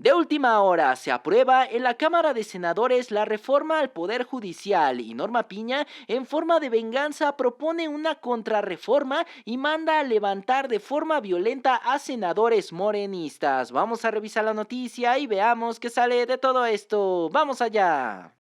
De última hora, se aprueba en la Cámara de Senadores la reforma al Poder Judicial y Norma Piña, en forma de venganza, propone una contrarreforma y manda a levantar de forma violenta a senadores morenistas. Vamos a revisar la noticia y veamos qué sale de todo esto. ¡Vamos allá!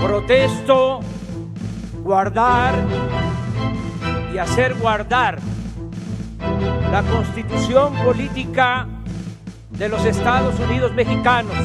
Protesto, guardar y hacer guardar la Constitución Política de los Estados Unidos Mexicanos.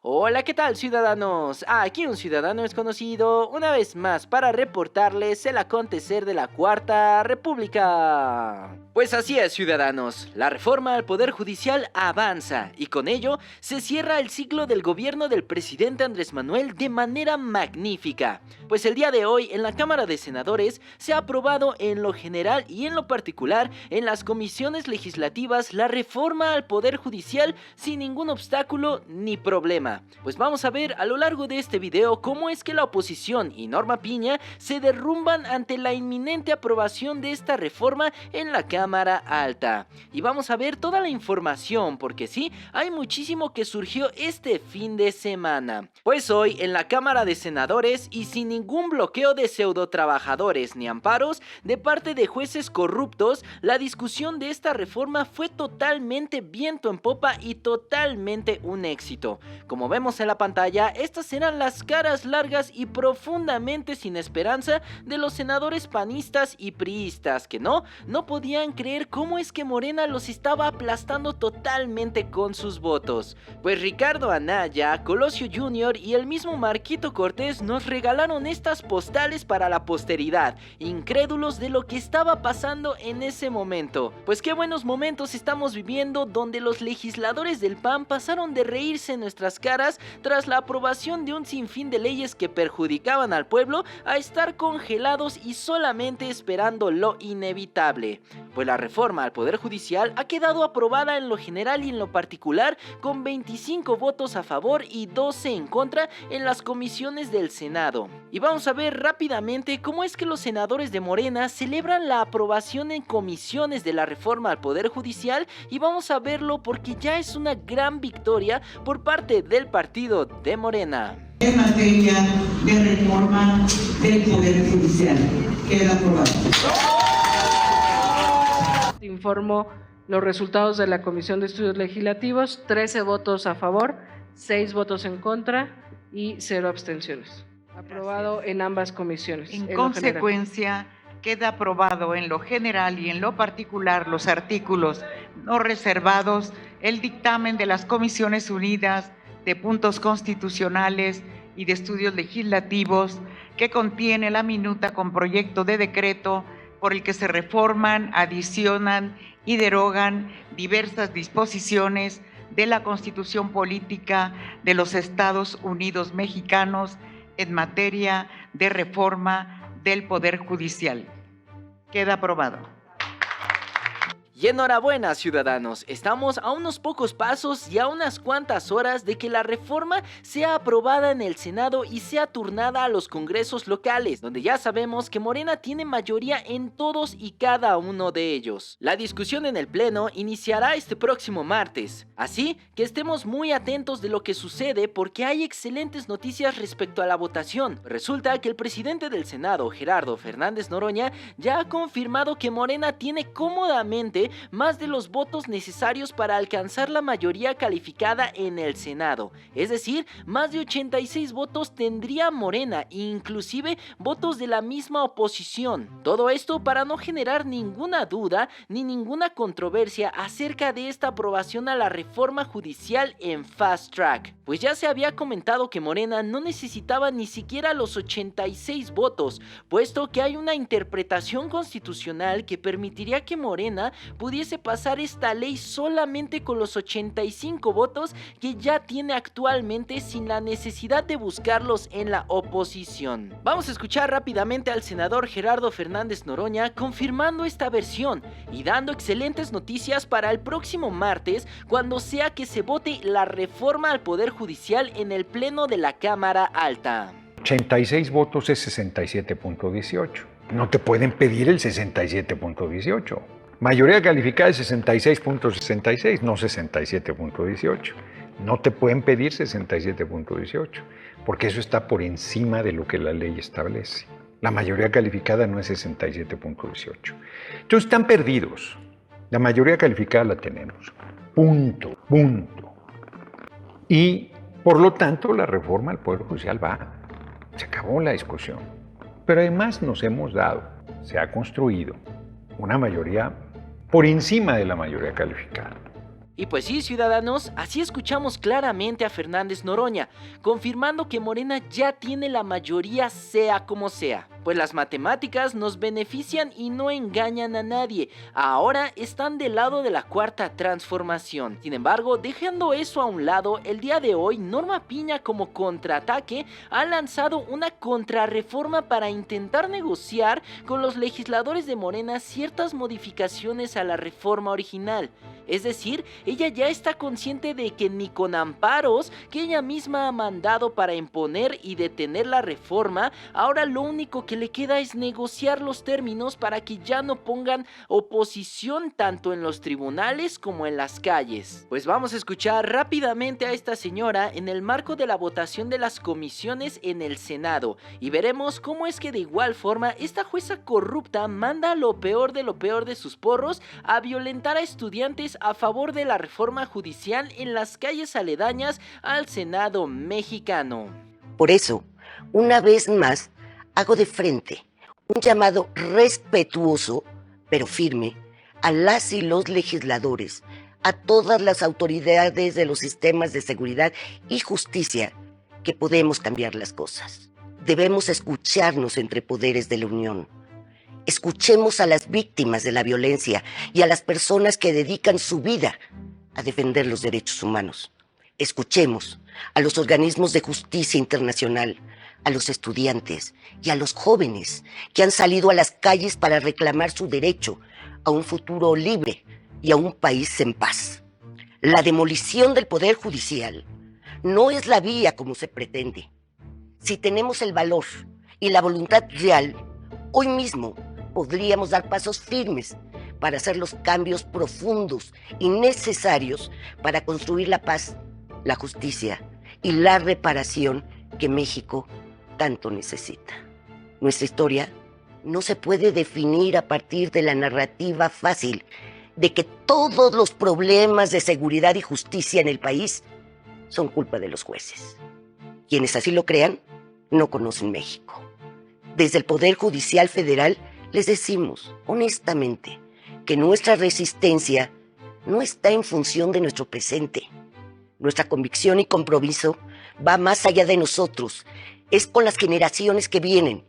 Hola, ¿qué tal, ciudadanos? Aquí un ciudadano desconocido, una vez más para reportarles el acontecer de la Cuarta República. Pues así es, ciudadanos, la reforma al Poder Judicial avanza y con ello se cierra el ciclo del gobierno del presidente Andrés Manuel de manera magnífica. Pues el día de hoy en la Cámara de Senadores se ha aprobado en lo general y en lo particular en las comisiones legislativas la reforma al Poder Judicial sin ningún obstáculo ni problema. Pues vamos a ver a lo largo de este video cómo es que la oposición y Norma Piña se derrumban ante la inminente aprobación de esta reforma en la Cámara Alta. Y vamos a ver toda la información porque sí, hay muchísimo que surgió este fin de semana. Pues hoy en la Cámara de Senadores y sin ningún bloqueo de pseudotrabajadores ni amparos de parte de jueces corruptos, la discusión de esta reforma fue totalmente viento en popa y totalmente un éxito. Como vemos en la pantalla, estas eran las caras largas y profundamente sin esperanza de los senadores panistas y priistas que no podían creer cómo es que Morena los estaba aplastando totalmente con sus votos. Pues Ricardo Anaya, Colosio Jr. y el mismo Marquito Cortés nos regalaron estas postales para la posteridad, incrédulos de lo que estaba pasando en ese momento. Pues qué buenos momentos estamos viviendo donde los legisladores del PAN pasaron de reírse en nuestras caras tras la aprobación de un sinfín de leyes que perjudicaban al pueblo a estar congelados y solamente esperando lo inevitable. Pues la reforma al Poder Judicial ha quedado aprobada en lo general y en lo particular con 25 votos a favor y 12 en contra en las comisiones del Senado. Y vamos a ver rápidamente cómo es que los senadores de Morena celebran la aprobación en comisiones de la reforma al Poder Judicial y vamos a verlo porque ya es una gran victoria por parte del partido de Morena. En materia de reforma del Poder Judicial, queda aprobado. Informo los resultados de la Comisión de Estudios Legislativos: 13 votos a favor, 6 votos en contra y 0 abstenciones. Aprobado en ambas comisiones. En consecuencia, queda aprobado en lo general y en lo particular los artículos no reservados, el dictamen de las Comisiones Unidas de Puntos Constitucionales y de Estudios Legislativos, que contiene la minuta con proyecto de decreto por el que se reforman, adicionan y derogan diversas disposiciones de la Constitución Política de los Estados Unidos Mexicanos en materia de reforma del Poder Judicial. Queda aprobado. Y enhorabuena, ciudadanos, estamos a unos pocos pasos y a unas cuantas horas de que la reforma sea aprobada en el Senado y sea turnada a los congresos locales, donde ya sabemos que Morena tiene mayoría en todos y cada uno de ellos. La discusión en el Pleno iniciará este próximo martes, así que estemos muy atentos de lo que sucede porque hay excelentes noticias respecto a la votación. Resulta que el presidente del Senado, Gerardo Fernández Noroña, ya ha confirmado que Morena tiene cómodamente más de los votos necesarios para alcanzar la mayoría calificada en el Senado. Es decir, más de 86 votos tendría Morena, inclusive votos de la misma oposición. Todo esto para no generar ninguna duda ni ninguna controversia acerca de esta aprobación a la reforma judicial en Fast Track. Pues ya se había comentado que Morena no necesitaba ni siquiera los 86 votos, puesto que hay una interpretación constitucional que permitiría que Morena pudiese pasar esta ley solamente con los 85 votos que ya tiene actualmente sin la necesidad de buscarlos en la oposición. Vamos a escuchar rápidamente al senador Gerardo Fernández Noroña confirmando esta versión y dando excelentes noticias para el próximo martes cuando sea que se vote la reforma al Poder Judicial en el Pleno de la Cámara Alta. 86 votos es 67.18. No te pueden pedir el 67.18. Mayoría calificada es 66.66, no 67.18. No te pueden pedir 67.18, porque eso está por encima de lo que la ley establece. La mayoría calificada no es 67.18. Entonces están perdidos. La mayoría calificada la tenemos. Punto. Y por lo tanto la reforma al Poder Judicial va. Se acabó la discusión. Pero además se ha construido una mayoría por encima de la mayoría calificada. Y pues sí, ciudadanos, así escuchamos claramente a Fernández Noroña, confirmando que Morena ya tiene la mayoría sea como sea. Pues las matemáticas nos benefician y no engañan a nadie. Ahora están del lado de la Cuarta Transformación. Sin embargo, dejando eso a un lado, el día de hoy Norma Piña, como contraataque, ha lanzado una contrarreforma para intentar negociar con los legisladores de Morena ciertas modificaciones a la reforma original. Es decir, ella ya está consciente de que ni con amparos que ella misma ha mandado para imponer y detener la reforma, ahora lo único que le queda es negociar los términos para que ya no pongan oposición tanto en los tribunales como en las calles. Pues vamos a escuchar rápidamente a esta señora en el marco de la votación de las comisiones en el Senado y veremos cómo es que de igual forma esta jueza corrupta manda lo peor de sus porros a violentar a estudiantes a favor de la reforma judicial en las calles aledañas al Senado mexicano. Por eso, una vez más, hago de frente un llamado respetuoso, pero firme, a las y los legisladores, a todas las autoridades de los sistemas de seguridad y justicia, que podemos cambiar las cosas. Debemos escucharnos entre poderes de la Unión. Escuchemos a las víctimas de la violencia y a las personas que dedican su vida a defender los derechos humanos. Escuchemos a los organismos de justicia internacional, a los estudiantes y a los jóvenes que han salido a las calles para reclamar su derecho a un futuro libre y a un país en paz. La demolición del Poder Judicial no es la vía como se pretende. Si tenemos el valor y la voluntad real, hoy mismo podríamos dar pasos firmes para hacer los cambios profundos y necesarios para construir la paz, la justicia y la reparación que México tanto necesita. Nuestra historia no se puede definir a partir de la narrativa fácil de que todos los problemas de seguridad y justicia en el país son culpa de los jueces. Quienes así lo crean, no conocen México. Desde el Poder Judicial Federal les decimos honestamente que nuestra resistencia no está en función de nuestro presente. Nuestra convicción y compromiso va más allá de nosotros, es con las generaciones que vienen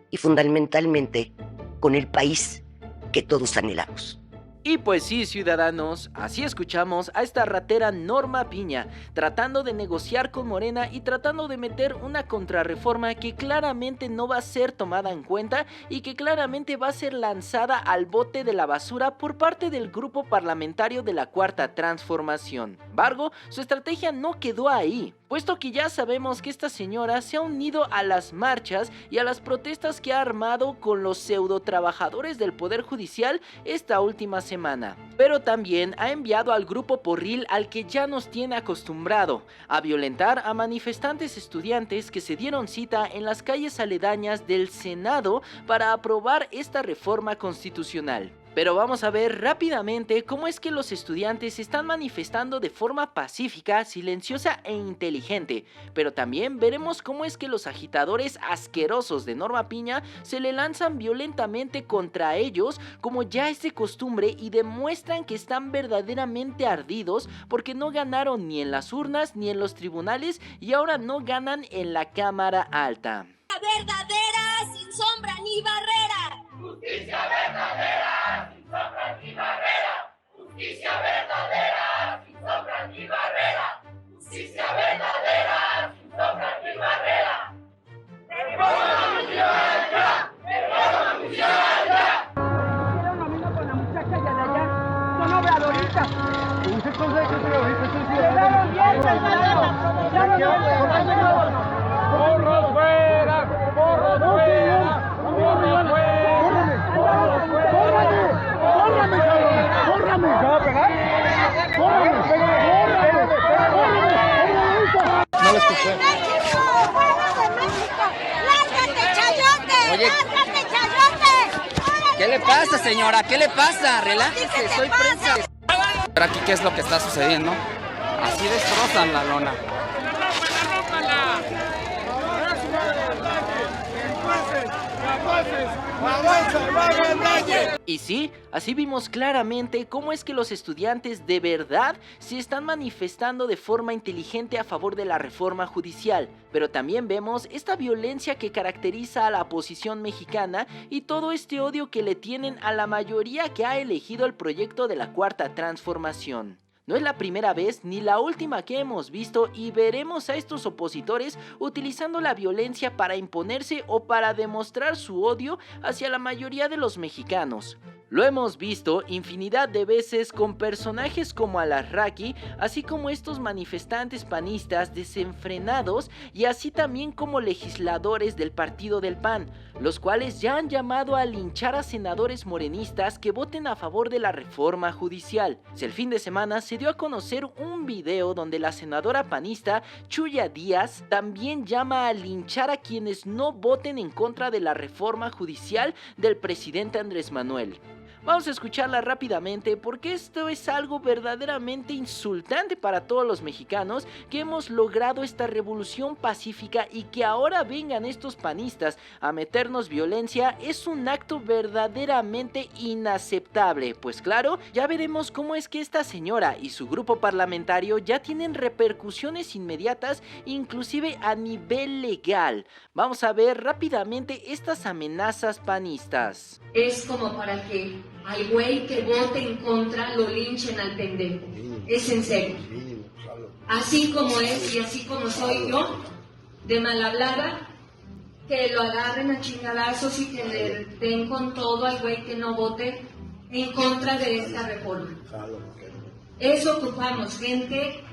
y fundamentalmente con el país que todos anhelamos. Y pues sí, ciudadanos, así escuchamos a esta ratera Norma Piña, tratando de negociar con Morena y tratando de meter una contrarreforma que claramente no va a ser tomada en cuenta y que claramente va a ser lanzada al bote de la basura por parte del grupo parlamentario de la Cuarta Transformación. Sin embargo, su estrategia no quedó ahí, puesto que ya sabemos que esta señora se ha unido a las marchas y a las protestas que ha armado con los pseudo trabajadores del Poder Judicial esta última semana. Pero también ha enviado al grupo porril al que ya nos tiene acostumbrado, a violentar a manifestantes estudiantes que se dieron cita en las calles aledañas del Senado para aprobar esta reforma constitucional. Pero vamos a ver rápidamente cómo es que los estudiantes se están manifestando de forma pacífica, silenciosa e inteligente. Pero también veremos cómo es que los agitadores asquerosos de Norma Piña se le lanzan violentamente contra ellos, como ya es de costumbre, y demuestran que están verdaderamente ardidos porque no ganaron ni en las urnas ni en los tribunales y ahora no ganan en la Cámara Alta. Verdadera, sin sombra ni barrera. Justicia verdadera, sin sombra ni barrera. Justicia verdadera, sin sombra ni barrera. Justicia verdadera, sin sombra ni barrera. ¡Reforma judicial ya! ¡Reforma judicial ya! Hicieron lo mismo con la muchacha y a la allá. Son obradoritas. ¿Usted cosa que son obradoritas? Quedaron bien, hermano. Quedaron bien. ¡Porros fuera! ¡Porros fuera! ¡Porros fuera! ¡Córrame! ¡Córrame! pasa, señora? ¿Qué le pasa? Relájese, soy prensa. Pero aquí, ¿qué es lo que está sucediendo? Así destrozan la lona. Y sí, así vimos claramente cómo es que los estudiantes de verdad se están manifestando de forma inteligente a favor de la reforma judicial, pero también vemos esta violencia que caracteriza a la oposición mexicana y todo este odio que le tienen a la mayoría que ha elegido el proyecto de la Cuarta Transformación. No es la primera vez ni la última que hemos visto y veremos a estos opositores utilizando la violencia para imponerse o para demostrar su odio hacia la mayoría de los mexicanos. Lo hemos visto infinidad de veces con personajes como Alarraqui, así como estos manifestantes panistas desenfrenados y así también como legisladores del partido del PAN, los cuales ya han llamado a linchar a senadores morenistas que voten a favor de la reforma judicial. El fin de semana se dio a conocer un video donde la senadora panista Chuya Díaz también llama a linchar a quienes no voten en contra de la reforma judicial del presidente Andrés Manuel. Vamos a escucharla rápidamente porque esto es algo verdaderamente insultante para todos los mexicanos que hemos logrado esta revolución pacífica y que ahora vengan estos panistas a meternos violencia es un acto verdaderamente inaceptable. Pues claro, ya veremos cómo es que esta señora y su grupo parlamentario ya tienen repercusiones inmediatas inclusive a nivel legal. Vamos a ver rápidamente estas amenazas panistas. Es como para que al güey que vote en contra lo linchen al pendejo. Es en serio. Así como es y así como soy yo, de mal hablada, que lo agarren a chingadazos y que le den con todo al güey que no vote en contra de esta reforma. Eso ocupamos, gente.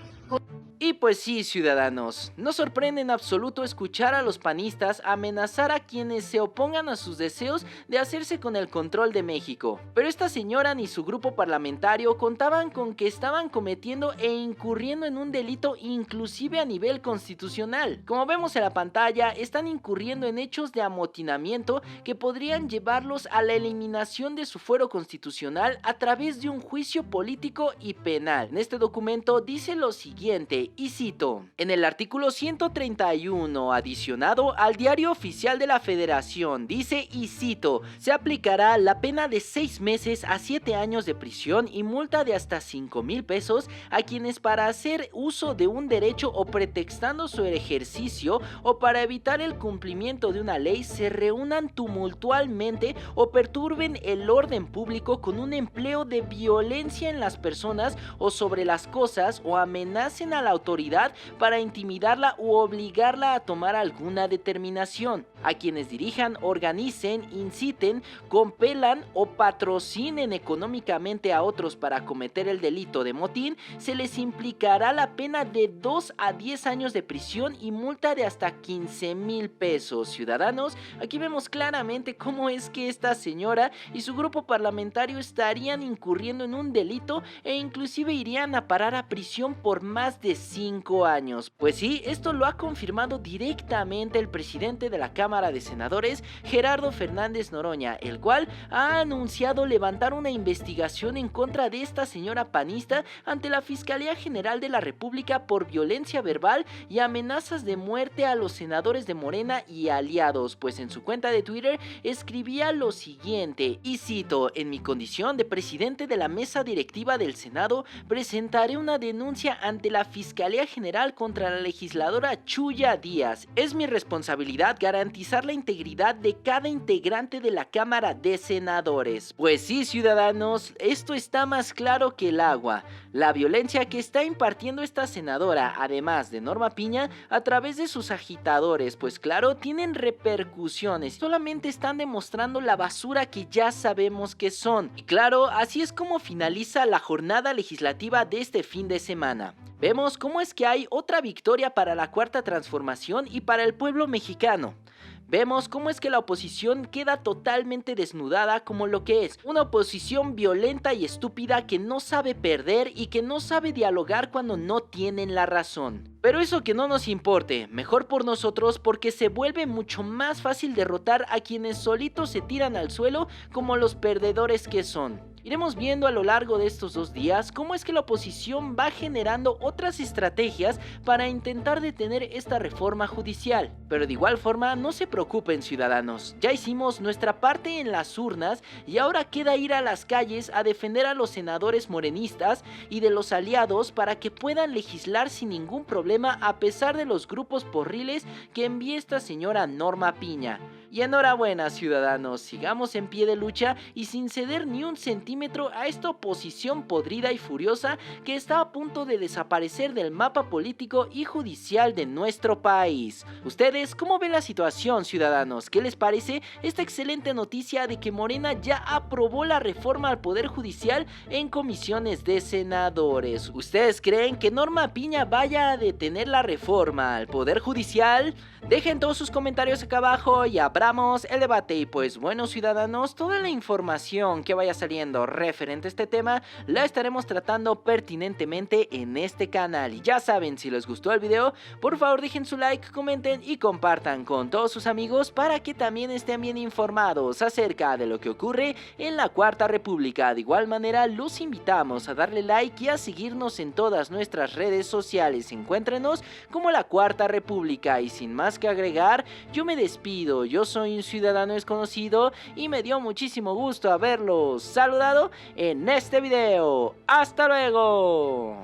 Y pues sí, ciudadanos, no sorprende en absoluto escuchar a los panistas amenazar a quienes se opongan a sus deseos de hacerse con el control de México. Pero esta señora ni su grupo parlamentario contaban con que estaban cometiendo e incurriendo en un delito inclusive a nivel constitucional. Como vemos en la pantalla, están incurriendo en hechos de amotinamiento que podrían llevarlos a la eliminación de su fuero constitucional a través de un juicio político y penal. En este documento dice lo siguiente, y cito: en el artículo 131 adicionado al Diario Oficial de la Federación dice, y cito, se aplicará la pena de 6 meses a 7 años de prisión y multa de hasta 5,000 pesos a quienes para hacer uso de un derecho o pretextando su ejercicio o para evitar el cumplimiento de una ley se reúnan tumultualmente o perturben el orden público con un empleo de violencia en las personas o sobre las cosas o amenacen a la autoridad para intimidarla u obligarla a tomar alguna determinación. A quienes dirijan, organicen, inciten, compelan o patrocinen económicamente a otros para cometer el delito de motín, se les implicará la pena de 2 a 10 años de prisión y multa de hasta 15,000 pesos. Ciudadanos, aquí vemos claramente cómo es que esta señora y su grupo parlamentario estarían incurriendo en un delito e inclusive irían a parar a prisión por más de 5 años. Pues sí, esto lo ha confirmado directamente el presidente de la Cámara de Senadores, Gerardo Fernández Noroña, el cual ha anunciado levantar una investigación en contra de esta señora panista ante la Fiscalía General de la República por violencia verbal y amenazas de muerte a los senadores de Morena y aliados, pues en su cuenta de Twitter escribía lo siguiente, y cito, en mi condición de presidente de la mesa directiva del Senado, presentaré una denuncia ante la Fiscalía General contra la legisladora Chuya Díaz. Es mi responsabilidad garantizar la integridad de cada integrante de la Cámara de Senadores. Pues sí, ciudadanos, esto está más claro que el agua. La violencia que está impartiendo esta senadora, además de Norma Piña, a través de sus agitadores, pues claro, tienen repercusiones. Solamente están demostrando la basura que ya sabemos que son. Y claro, así es como finaliza la jornada legislativa de este fin de semana. Vemos cómo es que hay otra victoria para la Cuarta Transformación y para el pueblo mexicano. Vemos cómo es que la oposición queda totalmente desnudada como lo que es, una oposición violenta y estúpida que no sabe perder y que no sabe dialogar cuando no tienen la razón. Pero eso que no nos importe, mejor por nosotros porque se vuelve mucho más fácil derrotar a quienes solitos se tiran al suelo como los perdedores que son. Iremos viendo a lo largo de estos 2 días cómo es que la oposición va generando otras estrategias para intentar detener esta reforma judicial. Pero de igual forma, no se preocupen ciudadanos, ya hicimos nuestra parte en las urnas y ahora queda ir a las calles a defender a los senadores morenistas y de los aliados para que puedan legislar sin ningún problema a pesar de los grupos porriles que envía esta señora Norma Piña. Y enhorabuena ciudadanos, sigamos en pie de lucha y sin ceder ni un centímetro a esta oposición podrida y furiosa que está a punto de desaparecer del mapa político y judicial de nuestro país. ¿Ustedes cómo ven la situación, ciudadanos? ¿Qué les parece esta excelente noticia de que Morena ya aprobó la reforma al Poder Judicial en comisiones de senadores? ¿Ustedes creen que Norma Piña vaya a detener la reforma al Poder Judicial? Dejen todos sus comentarios acá abajo y abramos el debate. Y pues bueno ciudadanos, toda la información que vaya saliendo referente a este tema la estaremos tratando pertinentemente en este canal. Y ya saben, si les gustó el video, por favor dejen su like, comenten y compartan con todos sus amigos para que también estén bien informados acerca de lo que ocurre en la Cuarta República. De igual manera, los invitamos a darle like y a seguirnos en todas nuestras redes sociales. Encuéntrenos como la Cuarta República. Y sin más que agregar, yo me despido. Yo soy un ciudadano desconocido y me dio muchísimo gusto haberlos saludado en este video. ¡Hasta luego!